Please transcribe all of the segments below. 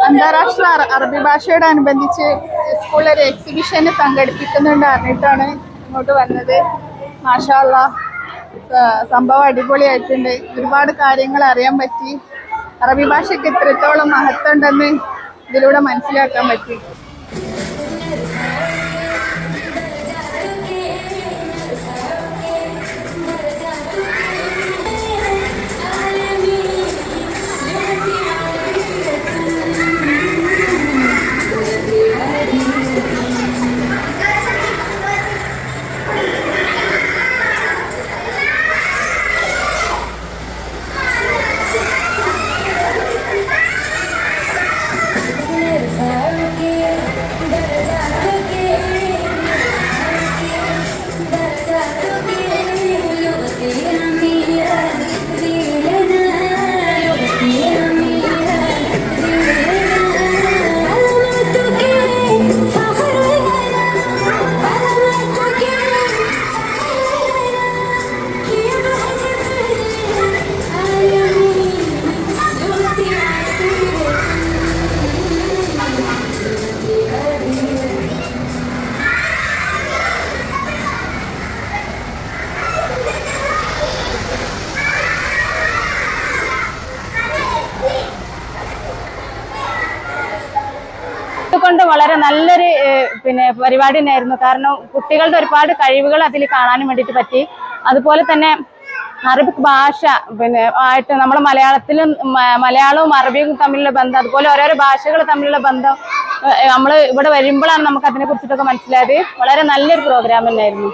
അന്താരാഷ്ട്ര അറബി ഭാഷയോടനുബന്ധിച്ച് സ്കൂളിൽ ഒരു എക്സിബിഷൻ സംഘടിപ്പിക്കുന്നുണ്ട് അറിഞ്ഞിട്ടാണ് ഇങ്ങോട്ട് വന്നത്. മാഷാ അല്ലാഹ്, സംഭവം അടിപൊളിയായിട്ടുണ്ട്. ഒരുപാട് കാര്യങ്ങൾ അറിയാൻ പറ്റി. അറബി ഭാഷയ്ക്ക് ഇത്രത്തോളം മഹത്വം ഉണ്ടെന്ന് ഇതിലൂടെ മനസ്സിലാക്കാൻ പറ്റി. കൊണ്ട് വളരെ നല്ലൊരു പരിപാടി തന്നെയായിരുന്നു. കാരണം കുട്ടികളുടെ ഒരുപാട് കഴിവുകൾ അതിൽ കാണാനും വേണ്ടിയിട്ട് പറ്റി. അതുപോലെ തന്നെ അറബിക് ഭാഷ ആയിട്ട് നമ്മുടെ മലയാളവും അറബിയും തമ്മിലുള്ള ബന്ധം, അതുപോലെ ഓരോരോ ഭാഷകൾ തമ്മിലുള്ള ബന്ധം നമ്മൾ ഇവിടെ വരുമ്പോഴാണ് നമുക്ക് അതിനെ കുറിച്ചിട്ടൊക്കെ മനസ്സിലായത്. വളരെ നല്ലൊരു പ്രോഗ്രാം തന്നെയായിരുന്നു.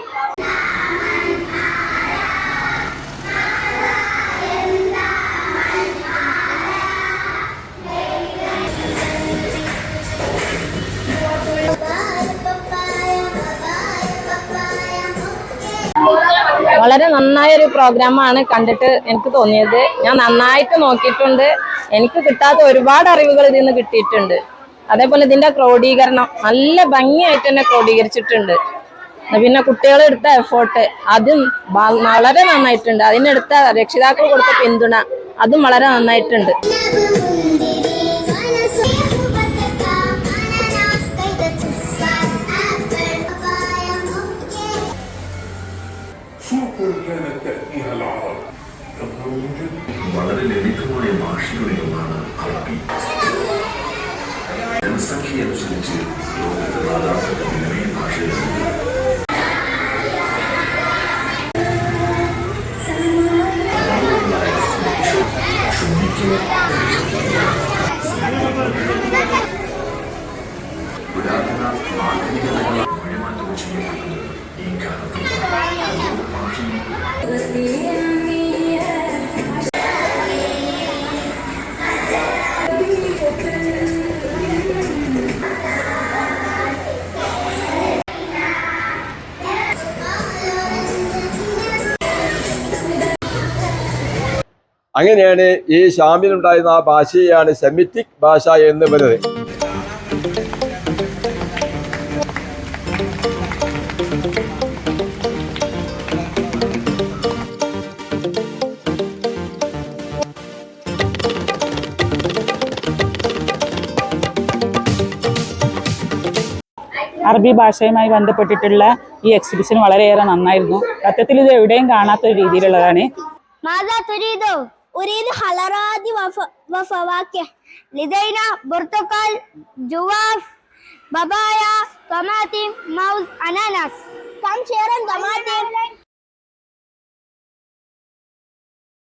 വളരെ നന്നായൊരു പ്രോഗ്രാമാണ് കണ്ടിട്ട് എനിക്ക് തോന്നിയത്. ഞാൻ നന്നായിട്ട് നോക്കിയിട്ടുണ്ട്. എനിക്ക് കിട്ടാത്ത ഒരുപാട് അറിവുകൾ ഇതിൽ നിന്ന് കിട്ടിയിട്ടുണ്ട്. അതേപോലെ ഇതിന്റെ ക്രോഡീകരണം നല്ല ഭംഗിയായിട്ട് തന്നെ ക്രോഡീകരിച്ചിട്ടുണ്ട്. പിന്നെ കുട്ടികൾ എടുത്ത എഫേർട്ട് അതും വളരെ നന്നായിട്ടുണ്ട്. അതിനെടുത്ത രക്ഷിതാക്കൾ കൊടുത്ത പിന്തുണ അതും വളരെ നന്നായിട്ടുണ്ട്. വളരെ ലളിതമായ ഭാഷകളിലൊന്നാണ് അറബി. ജനസംഖ്യയനുസരിച്ച് ലോകത്തെ നാലാമത്തെ വലിയ ഭാഷയാണ്. പുരാതന ആധുനികതകളാൽ വഴിമാറ്റം ചെയ്യപ്പെട്ടത് ഈ കാലത്ത് ഭാഷയിൽ അങ്ങനെയാണ് ഈ ഷാമിലുണ്ടായിരുന്ന ആ ഭാഷയാണ് സെമിറ്റിക് ഭാഷ എന്ന് പറയുന്നത്. അറബി ഭാഷയുമായി ബന്ധപ്പെട്ടിട്ടുള്ള ഈ എക്സിബിഷൻ വളരെയേറെ നന്നായിരുന്നു. സത്യത്തിൽ ഇത് എവിടെയും കാണാത്ത ഒരു രീതിയിലുള്ളതാണ്. أريد حلرات وفواكه لدينا برتقال جواف بابايا طماطم موز أناناس كم شيرا طماطم